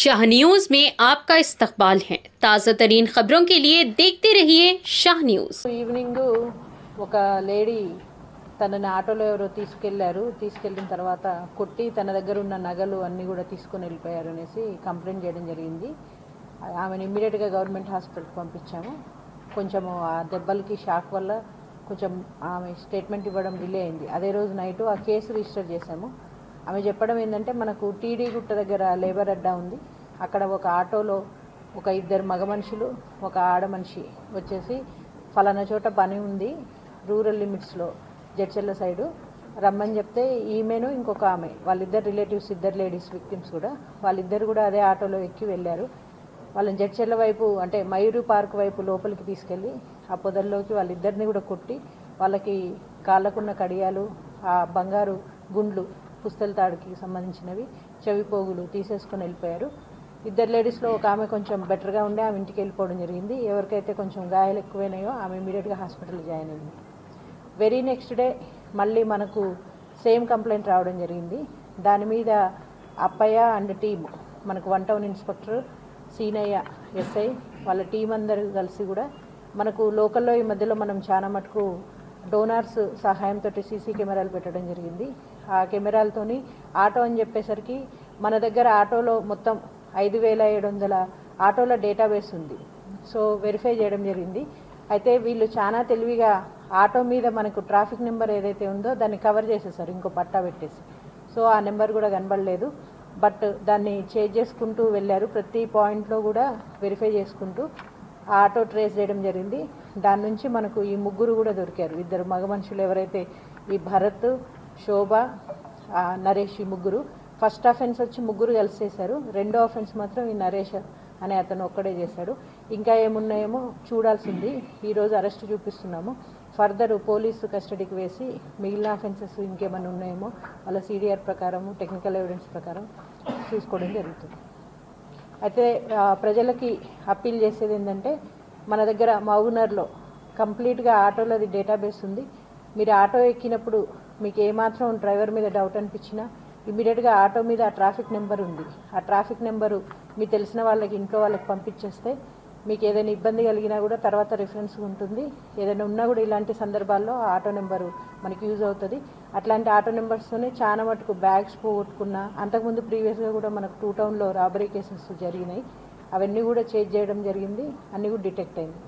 Shah news में आपका इस्तकबाल है। ताज़ा तरीन खबरों के लिए देखते रहिए शाह न्यूज। ఈవినింగ్ ఒక లేడీ తనని ఆటోలో ఎవరో తీసుకెళ్లిన తర్వాత కొట్టి తన దగ్గర ఉన్న నగలు అన్నీ కూడా తీసుకొని వెళ్ళిపోయారు అనేసి కంప్లైంట్ చేయడం జరిగింది. ఆమెను ఇమ్మీడియట్గా గవర్నమెంట్ హాస్పిటల్కి పంపించాము. కొంచెము ఆ దెబ్బలకి షాక్ వల్ల కొంచెం ఆమె స్టేట్మెంట్ ఇవ్వడం డిలే అయింది. అదే రోజు నైట్ ఆ కేసు రిజిస్టర్ చేశాము. ఆమె చెప్పడం ఏంటంటే, మనకు టీడీ గుట్ట దగ్గర లేబర్ అడ్డా ఉంది, అక్కడ ఒక ఆటోలో ఒక ఇద్దరు మగ మనుషులు ఒక ఆడ మనిషి వచ్చేసి ఫలానా చోట పని ఉంది రూరల్ లిమిట్స్లో జడ్చెర్ల సైడు రమ్మని చెప్తే ఈమెను ఇంకొక ఆమె వాళ్ళిద్దరు రిలేటివ్స్, ఇద్దరు లేడీస్ విక్టిమ్స్ కూడా, వాళ్ళిద్దరు కూడా అదే ఆటోలో ఎక్కి వెళ్ళారు. వాళ్ళని జడ్చెర్ల వైపు అంటే మయూరు పార్క్ వైపు లోపలికి తీసుకెళ్ళి ఆ పొదల్లోకి వాళ్ళిద్దరిని కూడా కొట్టి వాళ్ళకి కాళ్ళకున్న కడియాలు, ఆ బంగారు గుండ్లు, పుస్తల తాడుకి సంబంధించినవి, చెవి పోగులు తీసేసుకొని వెళ్ళిపోయారు. ఇద్దరు లేడీస్లో ఒక ఆమె కొంచెం బెటర్గా ఉండే ఆమె ఇంటికి వెళ్ళిపోవడం జరిగింది. ఎవరికైతే కొంచెం గాయాలు ఎక్కువైనాయో ఆమె ఇమీడియట్గా హాస్పిటల్లో జాయిన్ అయింది. వెరీ నెక్స్ట్ డే మళ్ళీ మనకు సేమ్ కంప్లైంట్ రావడం జరిగింది. దాని మీద అప్పయ్య అండ్ టీమ్, మనకు 1 టౌన్ ఇన్స్పెక్టర్ సీనయ్య ఎస్ఐ వాళ్ళ టీం అందరూ కలిసి కూడా మనకు లోకల్లో ఈ మధ్యలో మనం చాలా మటుకు డోనార్స్ సహాయంతో సీసీ కెమెరాలు పెట్టడం జరిగింది. ఆ కెమెరాలతోని ఆటో అని చెప్పేసరికి మన దగ్గర ఆటోలో మొత్తం 5,700 ఆటోల డేటాబేస్ ఉంది. సో వెరిఫై చేయడం జరిగింది. అయితే వీళ్ళు చాలా తెలివిగా ఆటో మీద మనకు ట్రాఫిక్ నెంబర్ ఏదైతే ఉందో దాన్ని కవర్ చేసేసారు, ఇంకో పట్టా పెట్టేసి. సో ఆ నెంబర్ కూడా కనబడలేదు. బట్ దాన్ని చేంజ్ చేసుకుంటూ వెళ్ళారు. ప్రతి పాయింట్లో కూడా వెరిఫై చేసుకుంటూ ఆ ఆటో ట్రేస్ చేయడం జరిగింది. దాని నుంచి మనకు ఈ ముగ్గురు కూడా దొరికారు. ఇద్దరు మగ మనుషులు ఎవరైతే ఈ భరత్, శోభ, నరేష్, ఈ ముగ్గురు. ఫస్ట్ అఫెన్స్ వచ్చి ముగ్గురు కలిసి చేశారు. రెండో అఫెన్స్ మాత్రం ఈ నరేష్ అనే అతను ఒక్కడే చేశాడు. ఇంకా ఏమున్నాయేమో చూడాల్సింది. ఈరోజు అరెస్ట్ చూపిస్తున్నాము. ఫర్దర్ పోలీసు కస్టడీకి వేసి మిగిలిన అఫెన్సెస్ ఇంకేమైనా ఉన్నాయేమో వాళ్ళ సిడిఆర్ ప్రకారం, టెక్నికల్ ఎవిడెన్స్ ప్రకారం చూసుకోవడం జరుగుతుంది. అయితే ప్రజలకి అప్పీల్ చేసేది ఏంటంటే, మన దగ్గర మహబూబ్నగర్లో కంప్లీట్గా ఆటోలది డేటాబేస్ ఉంది. మీరు ఆటో ఎక్కినప్పుడు మీకు ఏమాత్రం డ్రైవర్ మీద డౌట్ అనిపించినా ఇమీడియట్గా ఆటో మీద ఆ ట్రాఫిక్ నెంబర్ ఉంది. ఆ ట్రాఫిక్ నెంబరు మీకు తెలిసిన వాళ్ళకి, ఇంట్లో వాళ్ళకి పంపించేస్తే మీకు ఏదైనా ఇబ్బంది కలిగినా కూడా తర్వాత రిఫరెన్స్ ఉంటుంది. ఏదైనా ఉన్నా కూడా ఇలాంటి సందర్భాల్లో ఆ ఆటో నెంబరు మనకి యూజ్ అవుతుంది. అట్లాంటి ఆటో నెంబర్స్తోనే చాలా మటుకు బ్యాగ్స్ పోగొట్టుకున్నా, అంతకుముందు ప్రీవియస్గా కూడా మనకు 2 టౌన్లో రాబరీ కేసెస్ జరిగినాయి. అవన్నీ కూడా చేంజ్ చేయడం జరిగింది. అన్నీ కూడా డిటెక్ట్ అయింది.